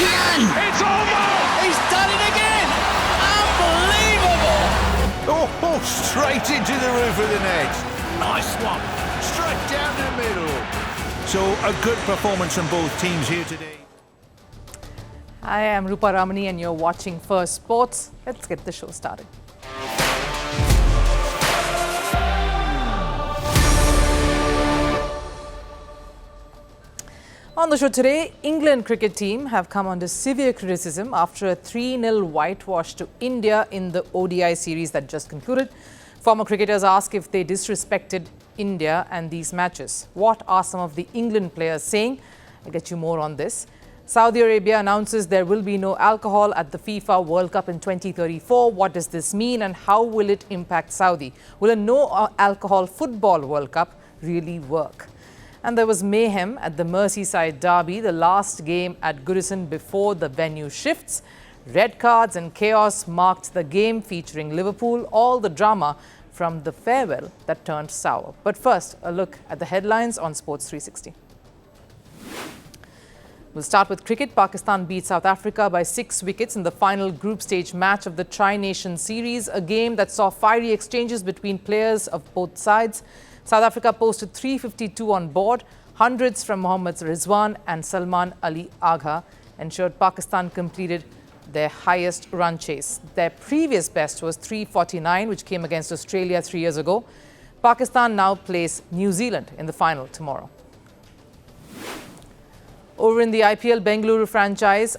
Kian! It's over! He's done it again! Unbelievable! Oh, straight into the roof of the net. Nice one. Straight down the middle. So a good performance from both teams here today. I am Rupha Ramani and you're watching Firstpost. Let's get the show started. On the show today, England cricket team have come under severe criticism after a 3-0 whitewash to India in the ODI series that just concluded. Former cricketers ask if they disrespected India and these matches. What are some of the England players saying? I'll get you more on this. Saudi Arabia announces there will be no alcohol at the FIFA World Cup in 2034. What does this mean and how will it impact Saudi? Will a no alcohol football World Cup really work? And there was mayhem at the Merseyside Derby, the last game at Goodison before the venue shifts. Red cards and chaos marked the game featuring Liverpool, all the drama from the farewell that turned sour. But first, a look at the headlines on Sports 360. We'll start with cricket. Pakistan beat South Africa by 6 wickets in the final group stage match of the Tri-Nation Series, a game that saw fiery exchanges between players of both sides. South Africa posted 352 on board. Hundreds from Mohammad Rizwan and Salman Ali Agha ensured Pakistan completed their highest run chase. Their previous best was 349, which came against Australia 3 years ago. Pakistan now plays New Zealand in the final tomorrow. Over in the IPL, Bengaluru franchise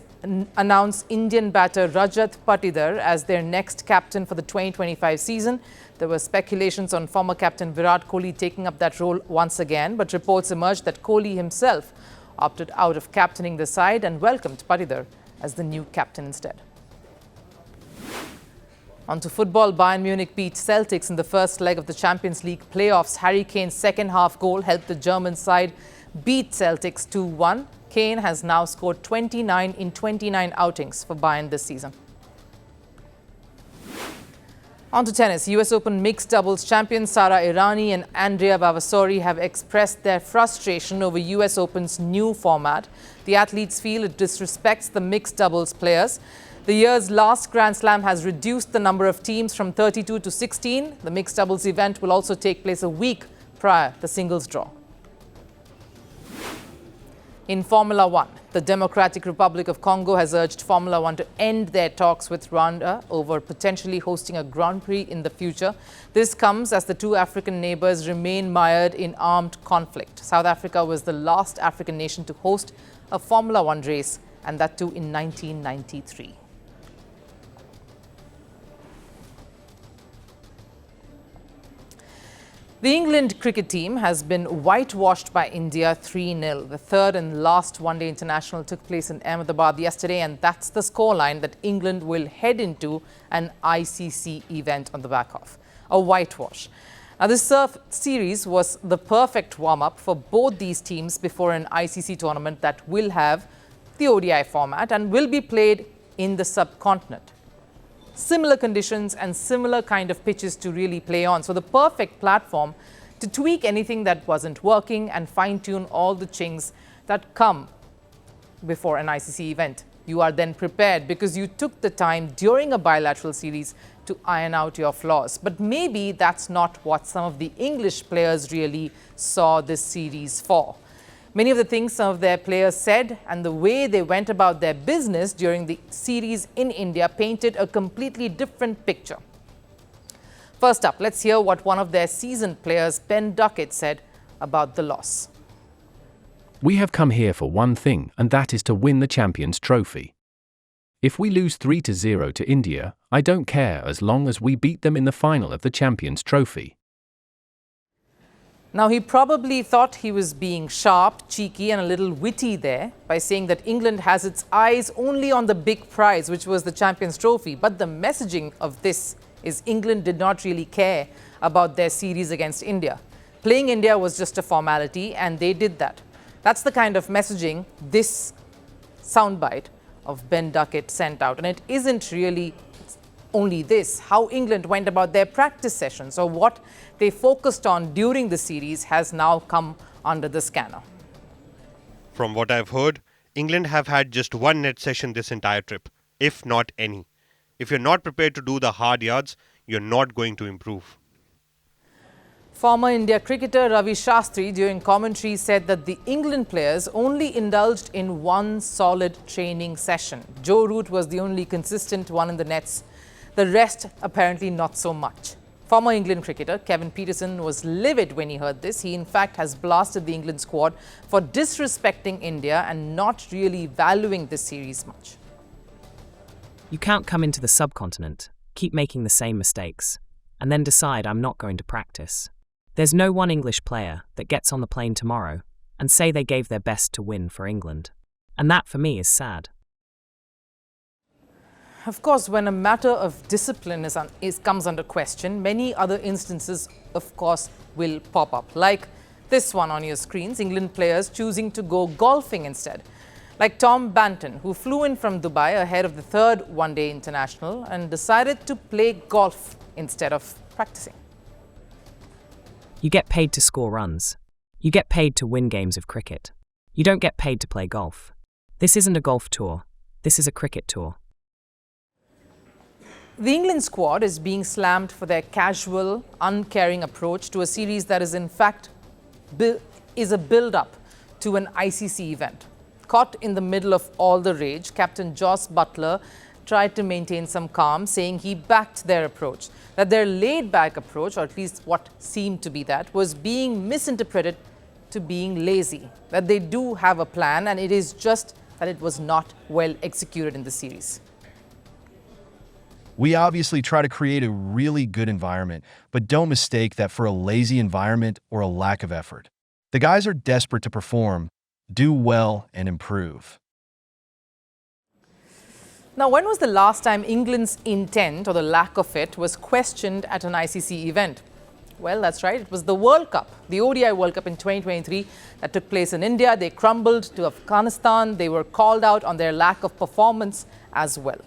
announced Indian batter Rajat Patidar as their next captain for the 2025 season. There were speculations on former captain Virat Kohli taking up that role once again, but reports emerged that Kohli himself opted out of captaining the side and welcomed Patidar as the new captain instead. On to football, Bayern Munich beat Celtics in the first leg of the Champions League playoffs. Harry Kane's second half goal helped the German side beat Celtics 2-1. Kane has now scored 29 in 29 outings for Bayern this season. On to tennis. US Open mixed doubles champions Sara Errani and Andrea Vavasori have expressed their frustration over US Open's new format. The athletes feel it disrespects the mixed doubles players. The year's last Grand Slam has reduced the number of teams from 32 to 16. The mixed doubles event will also take place a week prior to the singles draw. In Formula One, the Democratic Republic of Congo has urged Formula One to end their talks with Rwanda over potentially hosting a Grand Prix in the future. This comes as the two African neighbors remain mired in armed conflict. South Africa was the last African nation to host a Formula One race, and that too in 1993. The England cricket team has been whitewashed by India 3-0. The third and last one-day international took place in Ahmedabad yesterday, and that's the scoreline that England will head into an ICC event on the back of. A whitewash. Now, this series was the perfect warm-up for both these teams before an ICC tournament that will have the ODI format and will be played in the subcontinent. Similar conditions and similar kind of pitches to really play on. So the perfect platform to tweak anything that wasn't working and fine-tune all the chinks that come before an ICC event. You are then prepared because you took the time during a bilateral series to iron out your flaws. But maybe that's not what some of the English players really saw this series for. Many of the things some of their players said and the way they went about their business during the series in India painted a completely different picture. First up, let's hear what one of their seasoned players, Ben Duckett, said about the loss. We have come here for one thing, and that is to win the Champions Trophy. If we lose 3-0 to India, I don't care as long as we beat them in the final of the Champions Trophy. Now, he probably thought he was being sharp, cheeky and a little witty there by saying that England has its eyes only on the big prize, which was the Champions Trophy. But the messaging of this is England did not really care about their series against India. Playing India was just a formality and they did that. That's the kind of messaging this soundbite of Ben Duckett sent out. And it isn't really only this. How England went about their practice sessions or what they focused on during the series has now come under the scanner. From what I've heard, England have had just one net session this entire trip, if not any. If you're not prepared to do the hard yards, you're not going to improve. Former India cricketer Ravi Shastri during commentary said that the England players only indulged in one solid training session. Joe Root was the only consistent one in the nets. The rest apparently not so much. Former England cricketer Kevin Pietersen was livid when he heard this. He in fact has blasted the England squad for disrespecting India and not really valuing this series much. You can't come into the subcontinent, keep making the same mistakes, and then decide I'm not going to practice. There's no one English player that gets on the plane tomorrow and say they gave their best to win for England. And that for me is sad. Of course, when a matter of discipline comes under question, many other instances, of course, will pop up. Like this one on your screens, England players choosing to go golfing instead. Like Tom Banton, who flew in from Dubai ahead of the third one-day international and decided to play golf instead of practicing. You get paid to score runs. You get paid to win games of cricket. You don't get paid to play golf. This isn't a golf tour. This is a cricket tour. The England squad is being slammed for their casual, uncaring approach to a series that is in fact a build-up to an ICC event. Caught in the middle of all the rage, Captain Jos Buttler tried to maintain some calm, saying he backed their approach, that their laid-back approach, or at least what seemed to be that, was being misinterpreted to being lazy, that they do have a plan and it is just that it was not well executed in the series. We obviously try to create a really good environment, but don't mistake that for a lazy environment or a lack of effort. The guys are desperate to perform, do well, and improve. Now, when was the last time England's intent, or the lack of it, was questioned at an ICC event? Well, that's right. It was the World Cup, the ODI World Cup in 2023 that took place in India. They crumbled to Afghanistan. They were called out on their lack of performance as well.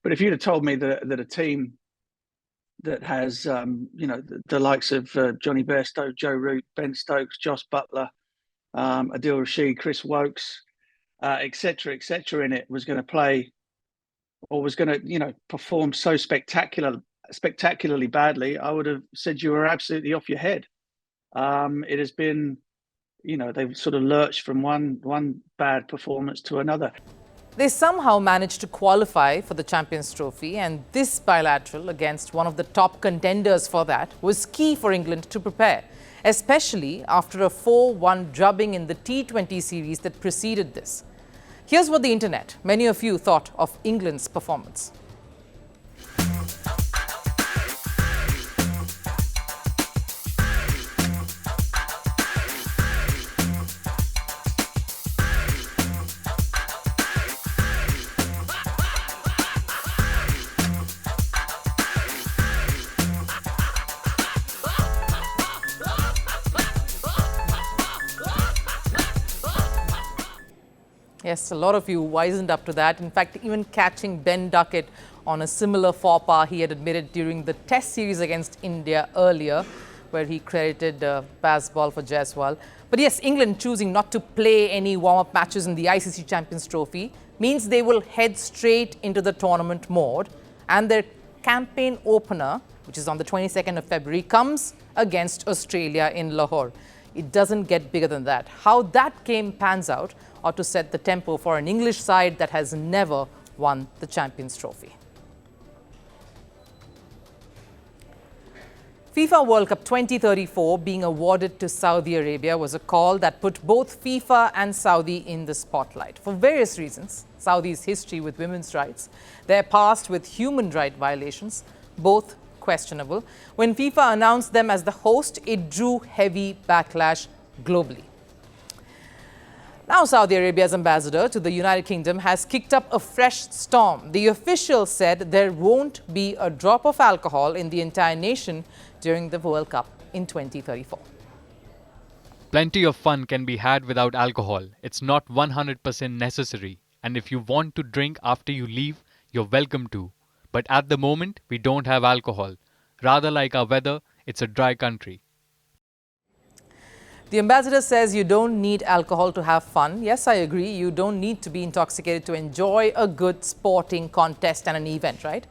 But if you'd have told me that a team that has, the likes of Johnny Bairstow, Joe Root, Ben Stokes, Jos Buttler, Adil Rashid, Chris Wokes, et cetera, in it was going to play or was going to, perform so spectacularly badly, I would have said you were absolutely off your head. It has been, they've sort of lurched from one bad performance to another. They somehow managed to qualify for the Champions Trophy, and this bilateral against one of the top contenders for that was key for England to prepare, especially after a 4-1 drubbing in the T20 series that preceded this. Here's what the internet, many of you, thought of England's performance. Yes, a lot of you wisened up to that. In fact, even catching Ben Duckett on a similar faux pas he had admitted during the Test series against India earlier, where he credited pass ball for Jaiswal. But yes, England choosing not to play any warm-up matches in the ICC Champions Trophy means they will head straight into the tournament mode, and their campaign opener, which is on the 22nd of February, comes against Australia in Lahore. It doesn't get bigger than that. How that game pans out ought to set the tempo for an English side that has never won the Champions Trophy. FIFA World Cup 2034 being awarded to Saudi Arabia was a call that put both FIFA and Saudi in the spotlight. For various reasons, Saudi's history with women's rights, their past with human rights violations, both questionable. When FIFA announced them as the host, it drew heavy backlash globally. Now, Saudi Arabia's ambassador to the United Kingdom has kicked up a fresh storm. The official said there won't be a drop of alcohol in the entire nation during the World Cup in 2034. Plenty of fun can be had without alcohol. It's not 100% necessary. And if you want to drink after you leave, you're welcome to. But at the moment, we don't have alcohol. Rather like our weather, it's a dry country. The ambassador says you don't need alcohol to have fun. Yes, I agree. You don't need to be intoxicated to enjoy a good sporting contest and an event, right?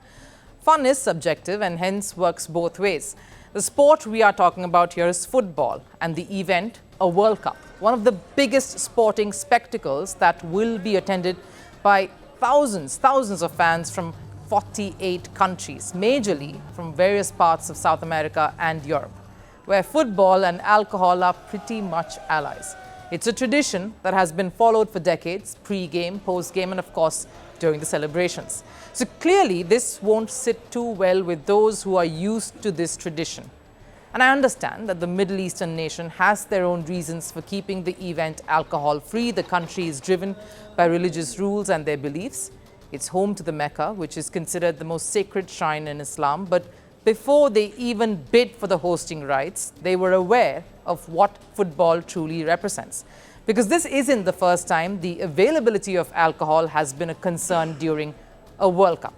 Fun is subjective and hence works both ways. The sport we are talking about here is football, and the event, a World Cup, one of the biggest sporting spectacles that will be attended by thousands of fans from 48 countries, majorly from various parts of South America and Europe, where football and alcohol are pretty much allies. It's a tradition that has been followed for decades, pre-game, post-game, and of course, during the celebrations. So clearly, this won't sit too well with those who are used to this tradition. And I understand that the Middle Eastern nation has their own reasons for keeping the event alcohol-free. The country is driven by religious rules and their beliefs. It's home to the Mecca, which is considered the most sacred shrine in Islam. But before they even bid for the hosting rights, they were aware of what football truly represents. Because this isn't the first time the availability of alcohol has been a concern during a World Cup.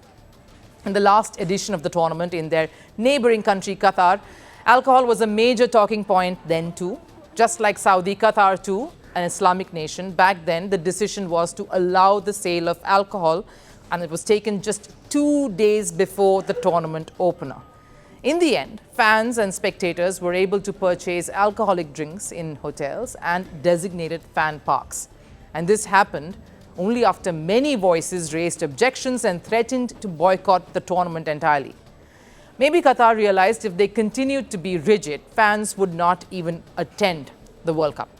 In the last edition of the tournament in their neighboring country, Qatar, alcohol was a major talking point then too. Just like Saudi, Qatar too, an Islamic nation, back then the decision was to allow the sale of alcohol, and it was taken just 2 days before the tournament opener. In the end, fans and spectators were able to purchase alcoholic drinks in hotels and designated fan parks. And this happened only after many voices raised objections and threatened to boycott the tournament entirely. Maybe Qatar realized if they continued to be rigid, fans would not even attend the World Cup.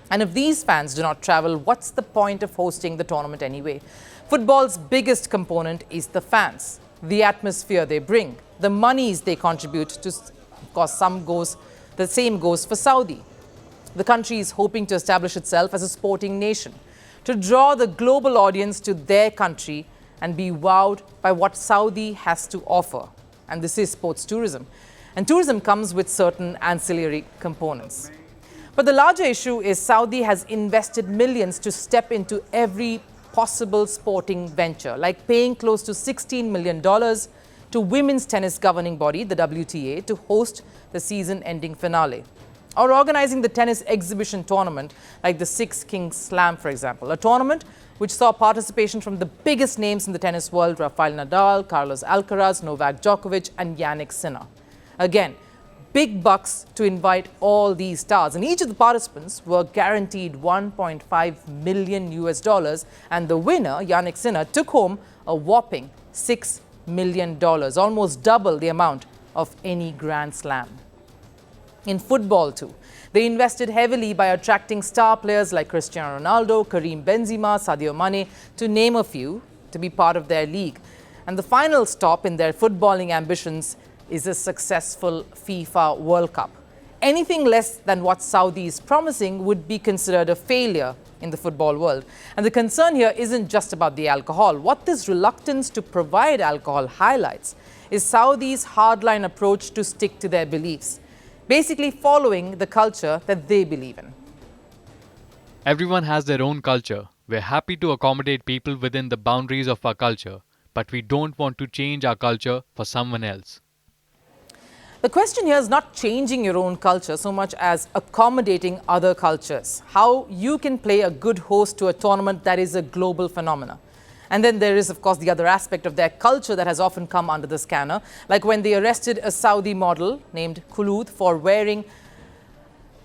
And if these fans do not travel, what's the point of hosting the tournament anyway? Football's biggest component is the fans, the atmosphere they bring, the monies they contribute to. Of course, the same goes for Saudi. The country is hoping to establish itself as a sporting nation, to draw the global audience to their country and be wowed by what Saudi has to offer. And this is sports tourism. And tourism comes with certain ancillary components. But the larger issue is Saudi has invested millions to step into every possible sporting venture, like paying close to $16 million to women's tennis governing body, the WTA, to host the season-ending finale, or organizing the tennis exhibition tournament like the Six Kings Slam, for example, a tournament which saw participation from the biggest names in the tennis world: Rafael Nadal, Carlos Alcaraz, Novak Djokovic, and Yannick Sinner. Again, big bucks to invite all these stars, and each of the participants were guaranteed $1.5 million, and the winner, Yannick Sinner, took home a whopping $6 million, almost double the amount of any Grand Slam. In football too, they invested heavily by attracting star players like Cristiano Ronaldo, Karim Benzema, Sadio Mane, to name a few, to be part of their league. And the final stop in their footballing ambitions is a successful FIFA World Cup. Anything less than what Saudi is promising would be considered a failure in the football world. And the concern here isn't just about the alcohol. What this reluctance to provide alcohol highlights is Saudi's hardline approach to stick to their beliefs, basically following the culture that they believe in. Everyone has their own culture. We're happy to accommodate people within the boundaries of our culture, but we don't want to change our culture for someone else. The question here is not changing your own culture so much as accommodating other cultures. How you can play a good host to a tournament that is a global phenomenon. And then there is, of course, the other aspect of their culture that has often come under the scanner, like when they arrested a Saudi model named Khulud for wearing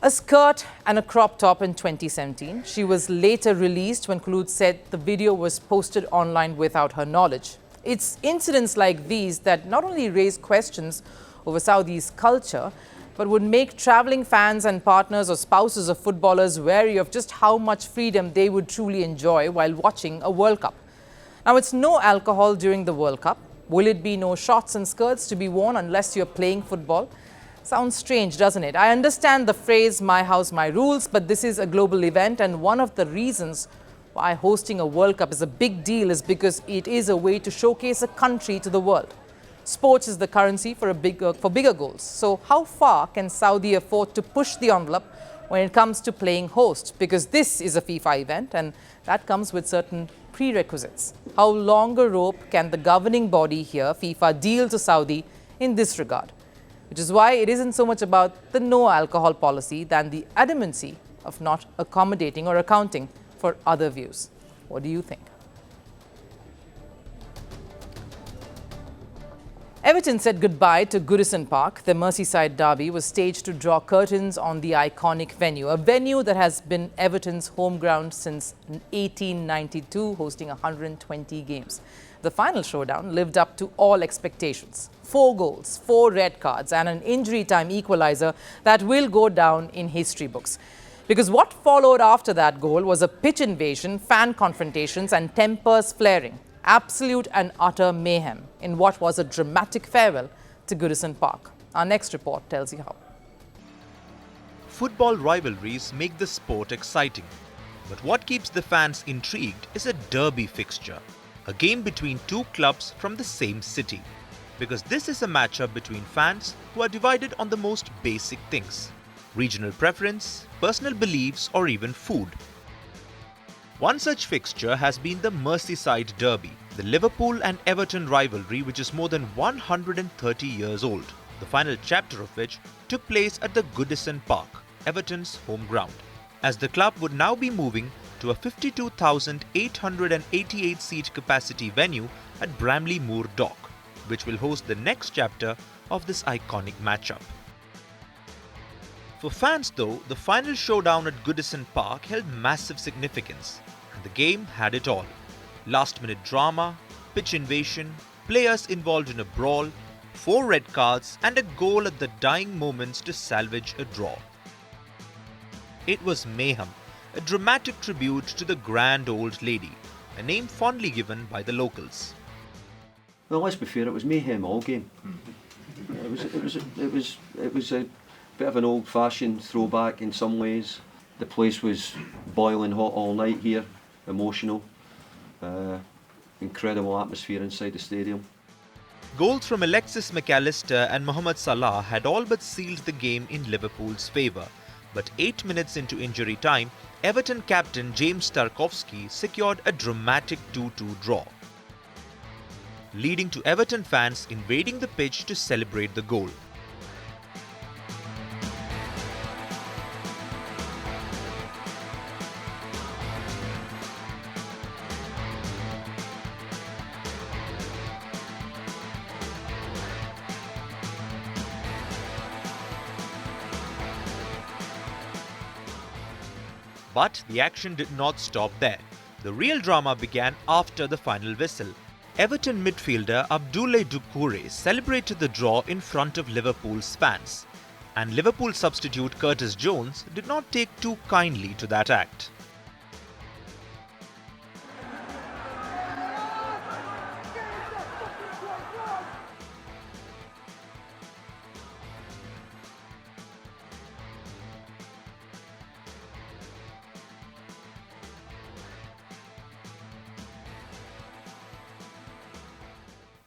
a skirt and a crop top in 2017. She was later released when Khulud said the video was posted online without her knowledge. It's incidents like these that not only raise questions over Saudi's culture, but would make traveling fans and partners or spouses of footballers wary of just how much freedom they would truly enjoy while watching a World Cup. Now, it's no alcohol during the World Cup. Will it be no shorts and skirts to be worn unless you're playing football? Sounds strange, doesn't it? I understand the phrase, my house, my rules, but this is a global event, and one of the reasons why hosting a World Cup is a big deal is because it is a way to showcase a country to the world. Sports is the currency for bigger goals. So how far can Saudi afford to push the envelope when it comes to playing host? Because this is a FIFA event, and that comes with certain prerequisites. How long a rope can the governing body here, FIFA, deal to Saudi in this regard? which is why it isn't so much about the no alcohol policy than the adamancy of not accommodating or accounting for other views. What do you think? Everton said goodbye to Goodison Park. The Merseyside Derby was staged to draw curtains on the iconic venue, a venue that has been Everton's home ground since 1892, hosting 120 games. The final showdown lived up to all expectations. 4 goals, 4 red cards and an injury time equaliser that will go down in history books. Because what followed after that goal was a pitch invasion, fan confrontations and tempers flaring. Absolute and utter mayhem in what was a dramatic farewell to Goodison Park. Our next report tells you how. Football rivalries make the sport exciting. But what keeps the fans intrigued is a derby fixture, a game between two clubs from the same city. Because this is a matchup between fans who are divided on the most basic things: regional preference, personal beliefs, or even food. One such fixture has been the Merseyside Derby, the Liverpool and Everton rivalry, which is more than 130 years old, the final chapter of which took place at the Goodison Park, Everton's home ground, as the club would now be moving to a 52,888 seat capacity venue at Bramley Moor Dock, which will host the next chapter of this iconic matchup. For fans though, the final showdown at Goodison Park held massive significance, and the game had it all. Last-minute drama, pitch invasion, players involved in a brawl, 4 red cards and a goal at the dying moments to salvage a draw. It was mayhem, a dramatic tribute to the grand old lady, a name fondly given by the locals. Well, let's be fair, it was mayhem all game. It was a bit of an old-fashioned throwback in some ways. The place was boiling hot all night here, emotional, incredible atmosphere inside the stadium. Goals from Alexis McAllister and Mohamed Salah had all but sealed the game in Liverpool's favour, but 8 minutes into injury time, Everton captain James Tarkowski secured a dramatic 2-2 draw, leading to Everton fans invading the pitch to celebrate the goal. But the action did not stop there. The real drama began after the final whistle. Everton midfielder Abdoulaye Doucouré celebrated the draw in front of Liverpool's fans, and Liverpool substitute Curtis Jones did not take too kindly to that act.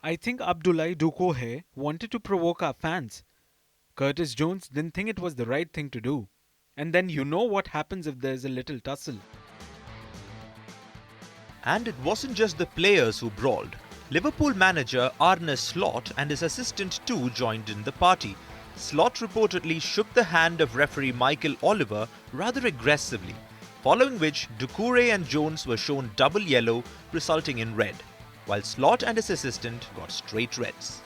I think Abdoulaye Doucouré wanted to provoke our fans. Curtis Jones didn't think it was the right thing to do. And then you know what happens if there's a little tussle. And it wasn't just the players who brawled. Liverpool manager Arne Slot and his assistant too joined in the party. Slot reportedly shook the hand of referee Michael Oliver rather aggressively, following which Doucouré and Jones were shown double yellow, resulting in red, while Slot and his assistant got straight reds.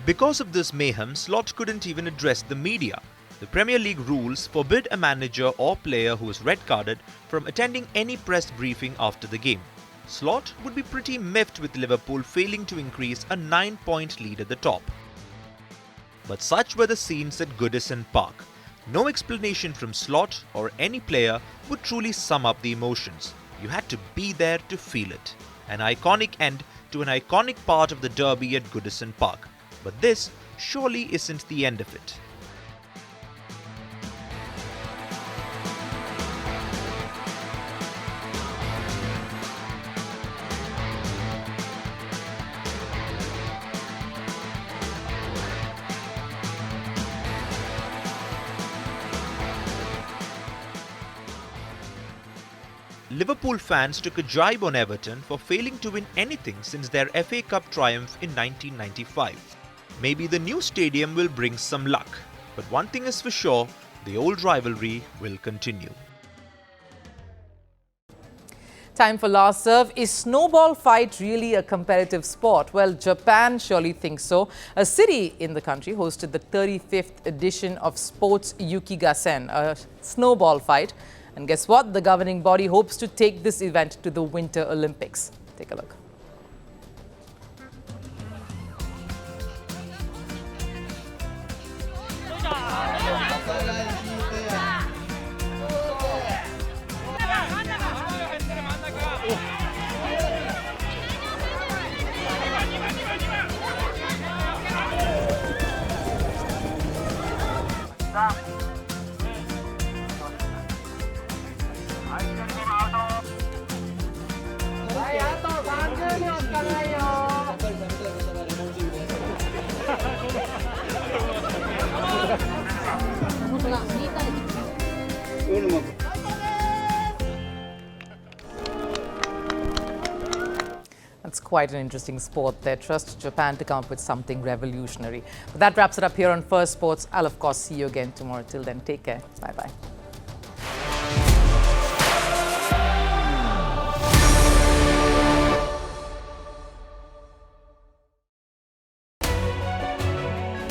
Because of this mayhem, Slot couldn't even address the media. The Premier League rules forbid a manager or player who is red-carded from attending any press briefing after the game. Slot would be pretty miffed with Liverpool failing to increase a 9-point lead at the top. But such were the scenes at Goodison Park. No explanation from Slot or any player would truly sum up the emotions. You had to be there to feel it. An iconic end to an iconic part of the derby at Goodison Park. But this surely isn't the end of it. Liverpool fans took a jibe on Everton for failing to win anything since their FA Cup triumph in 1995. Maybe the new stadium will bring some luck, but one thing is for sure, the old rivalry will continue. Time for last serve. Is snowball fight really a competitive sport? Well, Japan surely thinks so. A city in the country hosted the 35th edition of Sports Yukigassen, a snowball fight. And guess what? The governing body hopes to take this event to the Winter Olympics. Take a look. That's quite an interesting sport there. Trust Japan to come up with something revolutionary. But that wraps it up here on First Sports. I'll of course see you again tomorrow. Till then, take care. Bye-bye.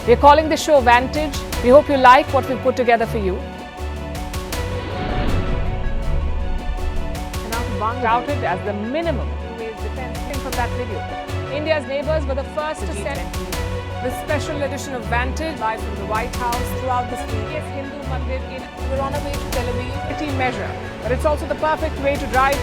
We're calling the show Vantage. We hope you like what we've put together for you. Touted as the minimum defense from that video. India's neighbours were the first to send the special edition of Vantage live from the White House throughout the state. Hindu Mandir we're on our way to Tel Aviv. Pretty measure, but it's also the perfect way to drive.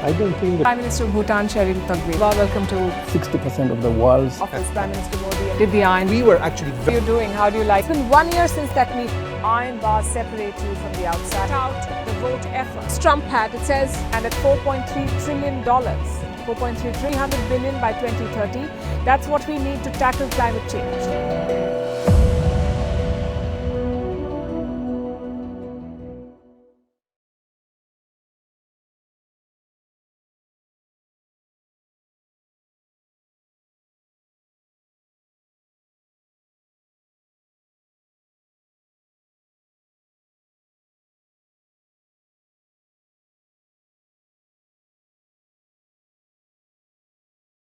I don't think that Prime Minister of Bhutan, Sherin Tagwe. Welcome to 60% of the world's office. Prime Minister Modi did the iron. We were actually How are you doing? How do you like? It's been 1 year since that meeting. Iron bars separate you from the outside. Out the vote effort. Trump had, it says, and at $4.3 trillion. 300 billion by 2030. That's what we need to tackle climate change.